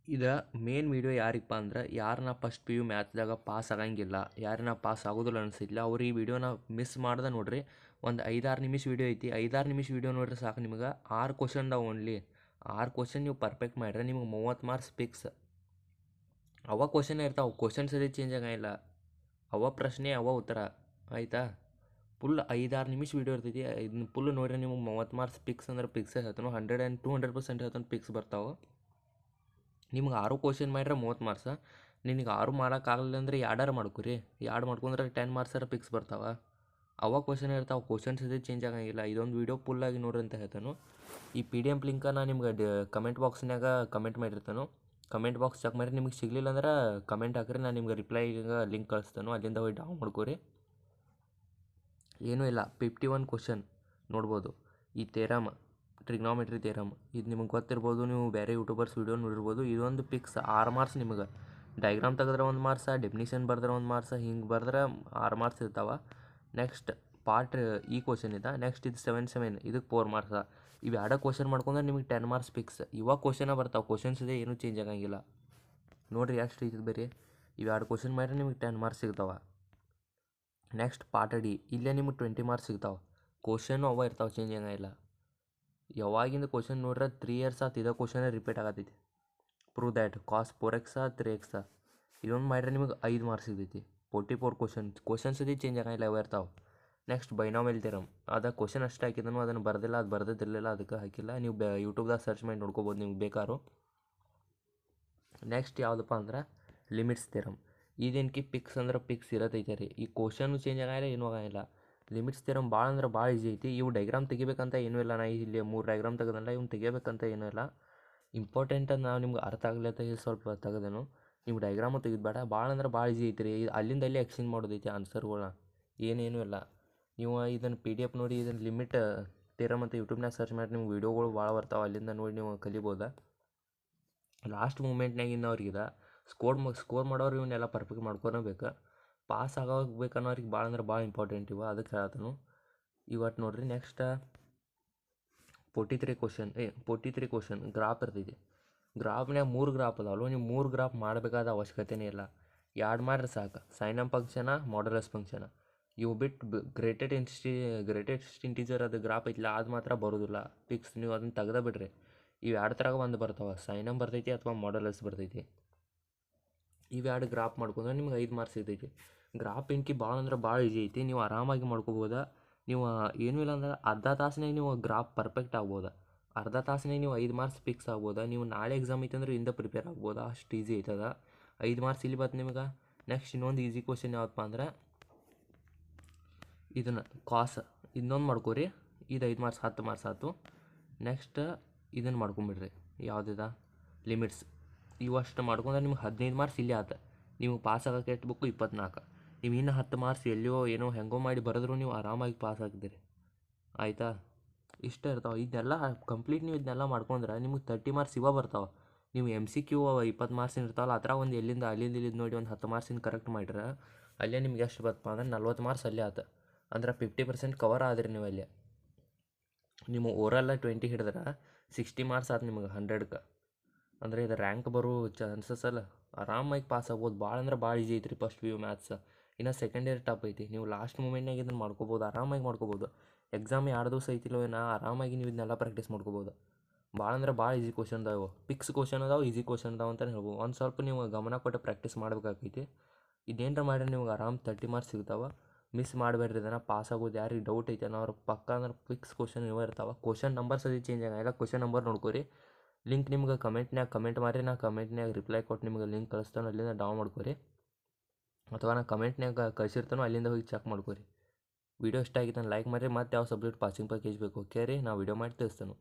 ಇದು main video ಯಾರಿಗಪ್ಪ ಅಂದ್ರೆ ಯಾರನ್ನ ಫಸ್ಟ್ ಪಿ ಯು ಮ್ಯಾಥ್ದಾಗ ಪಾಸ್ ಆಗಂಗಿಲ್ಲ, ಯಾರನ್ನ ಪಾಸ್ ಆಗೋದಿಲ್ಲ ಅನಿಸಿಲ್ಲ ಅವ್ರು ಈ ವಿಡಿಯೋನ ಮಿಸ್ ಮಾಡ್ದೆ ನೋಡ್ರಿ. ಒಂದು 5-6 ನಿಮಿಷ ವಿಡಿಯೋ ಐತಿ. 5-6 ನಿಮಿಷ ವಿಡಿಯೋ ನೋಡ್ರಿ ಸಾಕು. ನಿಮ್ಗೆ 6 ಕ್ವಶನ್ದಾವ ಓನ್ಲಿ. 6 ಕ್ವಶನ್ ನೀವು ಪರ್ಫೆಕ್ಟ್ ಮಾಡ್ರೆ ನಿಮ್ಗೆ 30 ಮಾರ್ಕ್ಸ್ ಫಿಕ್ಸ್. ಅವ ಕ್ವಶನ್ ಇರ್ತಾವೆ, ಕ್ವಶನ್ ಸರಿ ಚೇಂಜ್ ಆಗಂಗಿಲ್ಲ. ಅವ ಪ್ರಶ್ನೆ ಅವ ಉತ್ತರ ಆಯಿತಾ. ಫುಲ್ 5-6 ನಿಮಿಷ ವಿಡಿಯೋ ಇರ್ತೈತಿ. ಇದನ್ನ ಫುಲ್ ನೋಡ್ರಿ ನಿಮ್ಗೆ 30 ಮಾರ್ಕ್ಸ್ ಫಿಕ್ಸ್ ಅಂದ್ರೆ ಫಿಕ್ಸೇ ಹೇಳ್ತಾನೆ. 100% ಹೇಳ್ತಾನೆ ಫಿಕ್ಸ್ ಬರ್ತಾವೆ. ನಿಮ್ಗೆ 6 ಕ್ವಶನ್ ಮಾಡ್ರೆ 30 ಮಾರ್ಕ್ಸ. ನಿನಗೆ 6 ಮಾಡೋಕ್ಕಾಗಲಿಲ್ಲ ಅಂದರೆ 2 ಮಾಡ್ಕೊರಿ. 2 ಮಾಡ್ಕೊಂಡ್ರೆ 10 ಮಾರ್ಕ್ಸರ ಫಿಕ್ಸ್ ಬರ್ತಾವೆ. ಅವ ಕ್ವಶನ್ ಇರ್ತಾವೆ, ಕ್ವಶನ್ಸ್ ಇದು ಚೇಂಜ್ ಆಗಂಗಿಲ್ಲ. ಇದೊಂದು ವೀಡಿಯೋ ಫುಲ್ಲಾಗಿ ನೋಡ್ರಿ ಅಂತ ಹೇಳ್ತಾನು. ಈ PDF ಲಿಂಕ ನಾನು ನಿಮ್ಗೆ ಕಮೆಂಟ್ ಬಾಕ್ಸ್ನಾಗ ಕಮೆಂಟ್ ಮಾಡಿರ್ತಾನು. ಕಮೆಂಟ್ ಬಾಕ್ಸ್ ಚೆಕ್ ಮಾಡಿ. ನಿಮ್ಗೆ ಸಿಗಲಿಲ್ಲ ಅಂದ್ರೆ ಕಮೆಂಟ್ ಹಾಕಿರಿ, ನಾನು ನಿಮ್ಗೆ ರಿಪ್ಲೈಗೆ ಲಿಂಕ್ ಕಳಿಸ್ತಾನು. ಅಲ್ಲಿಂದ ಹೋಗಿ ಡೌನ್ ಮಾಡ್ಕೊರಿ. ಏನೂ ಇಲ್ಲ, 51 ಕ್ವಶನ್ ನೋಡ್ಬೋದು. ಈ ಥೇರಮ್, ಟ್ರಿಗ್ನಾಮೆಟ್ರಿ ಥೇರಮ್ ಇದು ನಿಮಗೆ ಗೊತ್ತಿರ್ಬೋದು. ನೀವು ಬೇರೆ ಯೂಟ್ಯೂಬರ್ಸ್ ವೀಡಿಯೋ ನೋಡಿರ್ಬೋದು. ಇದೊಂದು ಫಿಕ್ಸ್ 6 ಮಾರ್ಕ್ಸ್ ನಿಮಗೆ. ಡೈಗ್ರಾಮ್ ತೆಗೆದ್ರೆ 1 ಮಾರ್ಕ್ಸ, ಡೆಫಿನಿಷನ್ ಬರೆದ್ರೆ 1 ಮಾರ್ಕ್ಸ, ಹಿಂಗೆ ಬರೆದ್ರೆ 6 ಮಾರ್ಕ್ಸ್ ಇರ್ತಾವೆ. ನೆಕ್ಸ್ಟ್ ಪಾರ್ಟ್ ಈ ಕ್ವಶನ್ ಇದೆ. ನೆಕ್ಸ್ಟ್ ಇದು 7 ಇದಕ್ಕೆ 4 ಮಾರ್ಕ್ಸ. ಇವು 2 ಕ್ವಶನ್ ಮಾಡ್ಕೊಂಡ್ರೆ ನಿಮಗೆ 10 ಮಾರ್ಕ್ಸ್ ಫಿಕ್ಸ್. ಇವಾಗ ಕ್ವಶನ ಬರ್ತಾವೆ, ಕ್ವಶನ್ಸ್ ಇದೆ, ಏನೂ ಚೇಂಜ್ ಆಗಂಗಿಲ್ಲ. ನೋಡಿರಿ ಎಷ್ಟು ಇದು ಬೇರೆ. ಇವು 2 ಕ್ವಶನ್ ಮಾಡಿದ್ರೆ ನಿಮಗೆ 10 ಮಾರ್ಕ್ಸ್ ಸಿಗ್ತಾವೆ. ನೆಕ್ಸ್ಟ್ ಪಾರ್ಟ್ ಡಿ, ಇಲ್ಲೇ ನಿಮಗೆ 20 ಮಾರ್ಕ್ಸ್ ಸಿಗ್ತಾವೆ. ಕ್ವಶನು ಅವ ಇರ್ತಾವೆ, ಚೇಂಜ್ ಆಗಂಗಿಲ್ಲ. ಯಾವಾಗಿಂದ ಕ್ವಶನ್ ನೋಡ್ರೆ 3 ಇಯರ್ಸ್ ಆತು ಇದೇ ಕ್ವಶನೇ ರಿಪೀಟ್ ಆಗತ್ತೈತಿ. Prove that cos 4x 3x. ಇದೊಂದು ಮಾಡಿದ್ರೆ ನಿಮಗೆ 5 ಮಾರ್ಕ್ಸ್ ಸಿಗ್ತೈತಿ. 44 ಕ್ವಶನ್ಸ್ ಇದು ಚೇಂಜ್ ಆಗಂಗಿಲ್ಲ, ಅವ ಇರ್ತಾವೆ. ನೆಕ್ಸ್ಟ್ ಬೈನಾಮಿಯಲ್ ಥಿಯರಮ್, ಅದು ಕ್ವಶನ್ ಅಷ್ಟು ಹಾಕಿದನು, ಅದನ್ನು ಬರ್ದಿಲ್ಲ, ಅದು ಬರ್ದಿದ್ದಿರಲಿಲ್ಲ, ಅದಕ್ಕೆ ಹಾಕಿಲ್ಲ. ನೀವು ಯೂಟ್ಯೂಬ್ದಾಗ ಸರ್ಚ್ ಮಾಡಿ ನೋಡ್ಕೋಬೋದು ನಿಮ್ಗೆ ಬೇಕಾರು. ನೆಕ್ಸ್ಟ್ ಯಾವುದಪ್ಪ ಅಂದ್ರೆ ಲಿಮಿಟ್ಸ್ ಥಿಯರಮ್. ಇದೇನಕ್ಕೆ ಪಿಕ್ಸ್ ಅಂದ್ರೆ ಪಿಕ್ಸ್ ಇರತ್ತೈತೆ ರೀ. ಈ ಕ್ವಶನು ಚೇಂಜ್ ಆಗಂಗಿಲ್ಲ, ಏನೂ ಆಗಂಗಿಲ್ಲ. ಲಿಮಿಟ್ಸ್ ಥಿಯರಮ್ ಭಾಳ ಅಂದ್ರೆ ಭಾಳ ಈಸಿ ಐತಿ. ಇವು ಡೈಗ್ರಾಮ್ ತೆಗಿಬೇಕಂತ ಏನೂ ಇಲ್ಲ. ನಾ ಇಲ್ಲಿ 3 ಡೈಗ್ರಾಮ್ ತೆಗೆದಲ್ಲ, ಇವ್ನು ತೆಗಿಬೇಕಂತ ಏನೂ ಇಲ್ಲ. ಇಂಪಾರ್ಟೆಂಟ್ ಅಂತ ನಾವು ನಿಮ್ಗೆ ಅರ್ಥ ಆಗ್ಲತ್ತ ಸ್ವಲ್ಪ ತೆಗೆದನು. ನೀವು ಡೈಗ್ರಾಮು ತೆಗಿದ್ಬೇಡ. ಭಾಳ ಅಂದ್ರೆ ಭಾಳ ಈಸಿ ಐತಿ ರೀ. ಅಲ್ಲಿಂದ ಅಲ್ಲಿ ಎಕ್ಸ್ಚೇಂಜ್ ಮಾಡೋದೈತಿ ಆನ್ಸರ್ಗಳನ್ನ, ಏನೇನೂ ಇಲ್ಲ. ನೀವು ಇದನ್ನು PDF ನೋಡಿ, ಇದನ್ನು ಲಿಮಿಟ್ ಥಿಯರಮ್ ಅಂತ ಯೂಟ್ಯೂಬ್ನಾಗ ಸರ್ಚ್ ಮಾಡಿ ನಿಮ್ಗೆ ವೀಡಿಯೋಗಳು ಭಾಳ ಬರ್ತಾವೆ. ಅಲ್ಲಿಂದ ನೋಡಿ ನೀವು ಕಲಿಬೋದು. ಲಾಸ್ಟ್ ಮೂಮೆಂಟ್ನಾಗಿನ್ನವ್ರಿಗೆ ಸ್ಕೋರ್ ಮಾಡೋರು ಇವನ್ನೆಲ್ಲ ಪರ್ಫೆಕ್ಟ್ ಮಾಡ್ಕೊಬೇಕು. ಪಾಸ್ ಆಗೋಗ್ಬೇಕನ್ನೋರಿಗೆ ಭಾಳ ಅಂದ್ರೆ ಭಾಳ ಇಂಪಾರ್ಟೆಂಟ್ ಇವ, ಅದಕ್ಕೆ ಹೇಳ್ತಾನು. ಇವತ್ತು ನೋಡಿರಿ ನೆಕ್ಸ್ಟ್ 43 ಕ್ವಶನ್ ಗ್ರಾಫ್ ಇರ್ತೈತಿ. ಗ್ರಾಫ್ನಾಗ 3 ಗ್ರಾಫ್ ಅದಾವಲ್ಲ, ನೀವು 3 ಗ್ರಾಫ್ ಮಾಡಬೇಕಾದ ಅವಶ್ಯಕತೆನೇ ಇಲ್ಲ. 2 ಮಾಡಿದ್ರೆ ಸಾಕು. ಸೈನಮ್ ಫಂಕ್ಷನ, ಮಾಡ್ಯುಲಸ್ ಫಂಕ್ಷನ ಇವು ಬಿಟ್ಟು ಗ್ರೇಟೆಸ್ಟ್ ಇಂಟೀಜರ್ ಅದು ಗ್ರಾಫ್ ಐತಿಲ್ಲ, ಅದು ಮಾತ್ರ ಬರೋದಿಲ್ಲ ಫಿಕ್ಸ್. ನೀವು ಅದನ್ನು ತೆಗೆದ ಬಿಡ್ರಿ. ಇವು 2 ಥರ ಒಂದು ಬರ್ತಾವೆ, ಸೈನಮ್ ಬರ್ತೈತಿ ಅಥವಾ ಮಾಡ್ಯುಲಸ್ ಬರ್ತೈತಿ. ಇವು 2 ಗ್ರಾಫ್ ಮಾಡ್ಕೊಂಡ್ರೆ ನಿಮ್ಗೆ 5 ಮಾರ್ಕ್ಸ್ ಸಿಗ್ತೈತಿ. ಗ್ರಾಫ್ ಭಾಳ ಅಂದ್ರೆ ಭಾಳ ಈಸಿ ಐತಿ. ನೀವು ಆರಾಮಾಗಿ ಮಾಡ್ಕೋಬೋದು. ನೀವು ಏನೂ ಇಲ್ಲ ಅಂದ್ರೆ ಅರ್ಧ ತಾಸಿನಾಗ ನೀವು ಗ್ರಾಫ್ ಪರ್ಫೆಕ್ಟ್ ಆಗ್ಬೋದು. ಅರ್ಧ ತಾಸಿನಾಗ ನೀವು 5 ಮಾರ್ಕ್ಸ್ ಫಿಕ್ಸ್ ಆಗ್ಬೋದು. ನೀವು ನಾಳೆ ಎಕ್ಸಾಮ್ ಐತೆ ಅಂದ್ರೆ ಇಂದ ಪ್ರಿಪೇರ್ ಆಗ್ಬೋದು, ಅಷ್ಟು ಈಸಿ ಐತದ. 5 ಮಾರ್ಕ್ಸ್ ಇಲ್ಲಿ ಬತ್ತು ನಿಮ್ಗೆ. ನೆಕ್ಸ್ಟ್ ಇನ್ನೊಂದು ಈಸಿ ಕ್ವಶನ್ ಯಾವತ್ತಪ್ಪ ಅಂದ್ರೆ ಇದನ್ನು ಕಾಸ್, ಇನ್ನೊಂದು ಮಾಡ್ಕೊರಿ. ಇದು 5 ಮಾರ್ಕ್ಸ್ 10 ಮಾರ್ಕ್ಸ್ ಆಯ್ತು. ನೆಕ್ಸ್ಟ್ ಇದನ್ನು ಮಾಡ್ಕೊಂಬಿಡ್ರಿ, ಯಾವುದಿದೆ ಲಿಮಿಟ್ಸ್. ಇವಷ್ಟು ಮಾಡ್ಕೊಂಡ್ರೆ ನಿಮ್ಗೆ 15 ಮಾರ್ಕ್ಸ್ ಇಲ್ಲಿ ಆತ. ನೀವು ಪಾಸ್ ಆಗೋಕೆ ಎಷ್ಟು ಬೇಕು 24. ನೀವು ಇನ್ನು 10 ಮಾರ್ಕ್ಸ್ ಎಲ್ಲಿಯೋ ಏನೋ ಹೆಂಗೋ ಮಾಡಿ ಬರೆದ್ರು ನೀವು ಆರಾಮಾಗಿ ಪಾಸ್ ಆಗ್ತೀರಿ ಆಯಿತಾ. ಇಷ್ಟ ಇರ್ತಾವೆ. ಇದನ್ನೆಲ್ಲ ಕಂಪ್ಲೀಟ್ ನೀವು ಇದನ್ನೆಲ್ಲ ಮಾಡ್ಕೊಂಡ್ರೆ ನಿಮ್ಗೆ 30 ಮಾರ್ಕ್ಸ್ ಇವ ಬರ್ತಾವೆ. ನೀವು MCQ 20 ಮಾರ್ಕ್ಸಿನ ಇರ್ತಾವಲ್ಲ, ಆ ಥರ ಒಂದು ಅಲ್ಲಿಂದ ಇಲ್ಲಿದ್ದು ನೋಡಿ ಒಂದು 10 ಮಾರ್ಕ್ಸಿನ ಕರೆಕ್ಟ್ ಮಾಡಿದ್ರೆ ಅಲ್ಲೇ ನಿಮ್ಗೆ ಎಷ್ಟು ಬರ್ತಪ್ಪ ಅಂದ್ರೆ 40 ಮಾರ್ಕ್ಸ್ ಅಲ್ಲೇ ಆತ. ಅಂದ್ರೆ 50% ಕವರ್ ಆದ್ರಿ ನೀವು ಅಲ್ಲೇ. ನೀವು ಓವರಲ್ಲ 20 ಹಿಡಿದ್ರೆ 60 ಮಾರ್ಕ್ಸ್ ಆಯ್ತು ನಿಮ್ಗೆ 100ಕ್ಕೆ. ಅಂದರೆ ಇದು ರ್ಯಾಂಕ್ ಬರೋ ಚಾನ್ಸಸ್ ಅಲ್ಲ, ಆರಾಮಾಗಿ ಪಾಸ್ ಆಗ್ಬೋದು. ಭಾಳ ಅಂದ್ರೆ ಭಾಳ ಈಸಿ ಐತ್ರಿ ಫಸ್ಟ್ PU ಮ್ಯಾಥ್ಸ್. ಇನ್ನು ಸೆಕೆಂಡ್ ಇಯರ್ ಟಫ್ ಐತಿ. ನೀವು ಲಾಸ್ಟ್ ಮೂಮೆಂಟ್ನಾಗ ಇದನ್ನು ಮಾಡ್ಕೋಬೋದು, ಆರಾಮಾಗಿ ಮಾಡ್ಕೋಬೋದು. ಎಕ್ಸಾಮ್ 2 ದಿವಸ ಐತಿಲ್ಲೋ ಏನೋ, ಆರಾಮಾಗಿ ನೀವು ಇದನ್ನೆಲ್ಲ ಪ್ರಾಕ್ಟೀಸ್ ಮಾಡ್ಕೋಬೋದು. ಭಾಳ ಅಂದ್ರೆ ಭಾಳ ಈಸಿ ಕ್ವಶನ್ ಅದಾವೆ, ಫಿಕ್ಸ್ ಕ್ವಶನ್ ಅದಾವೆ, ಈಸಿ ಕ್ವಶನ್ ಅದಾವೆ ಅಂತಲೇ ಹೇಳ್ಬೋದು. ಒಂದು ಸ್ವಲ್ಪ ನೀವು ಗಮನ ಕೊಟ್ಟು ಪ್ರಾಕ್ಟೀಸ್ ಮಾಡ್ಬೇಕಾಗೈತಿ. ಇದೇನರ ಮಾಡಿದ್ರೆ ನಿಮ್ಗೆ ಆರಾಮ್ 30 ಮಾರ್ಕ್ಸ್ ಸಿಗ್ತಾವೆ. ಮಿಸ್ ಮಾಡಬೇಡ್ರಿ. ಇದನ್ನು ಪಾಸ್ ಆಗೋದು ಯಾರಿಗೆ ಡೌಟ್ ಐತೆ ಅನ್ನೋ ಅವ್ರು ಪಕ್ಕ ಅಂದ್ರೆ ಫಿಕ್ಸ್ ಕ್ವಶನ್ ಇವ ಇರ್ತಾವೆ. ಕ್ವಶನ್ ನಂಬರ್ಸ್ ಅದು ಚೇಂಜ್ ಆಗಲ್ಲ. ಕ್ವಶನ್ ನಂಬರ್ ನೋಡ್ಕೊರಿ. ಲಿಂಕ್ ನಿಮ್ಗೆ ಕಮೆಂಟ್ನಾಗ ಕಮೆಂಟ್ ಮಾಡಿರಿ, ನಾ ಕಮೆಂಟ್ನಾಗ ರಿಪ್ಲೈ ಕೊಟ್ಟು ನಿಮ್ಗೆ ಲಿಂಕ್ ಕಳಿಸ್ತಾನೆ, ಅಲ್ಲಿಂದ ಡೌನ್ ಮಾಡ್ಕೊರಿ. ಅಥವಾ ನಾ ಕಮೆಂಟ್ನಾಗ ಕಳಿಸಿರ್ತಾನೋ ಅಲ್ಲಿಂದ ಹೋಗಿ ಚೆಕ್ ಮಾಡ್ಕೊರಿ. ವೀಡಿಯೋ ಇಷ್ಟ ಆಗಿತ್ತು ಲೈಕ್ ಮಾಡಿರಿ. ಮತ್ತು ಯಾವ ಸಬ್ಜೆಕ್ಟ್ ಪಾಸಿಂಗ್ ಪ್ಯಾಕೇಜ್ ಬೇಕು ಓಕೆ ರೀ, ನಾ ವೀಡಿಯೋ ಮಾಡಿ ತಿಳಿಸ್ತಾನೆ.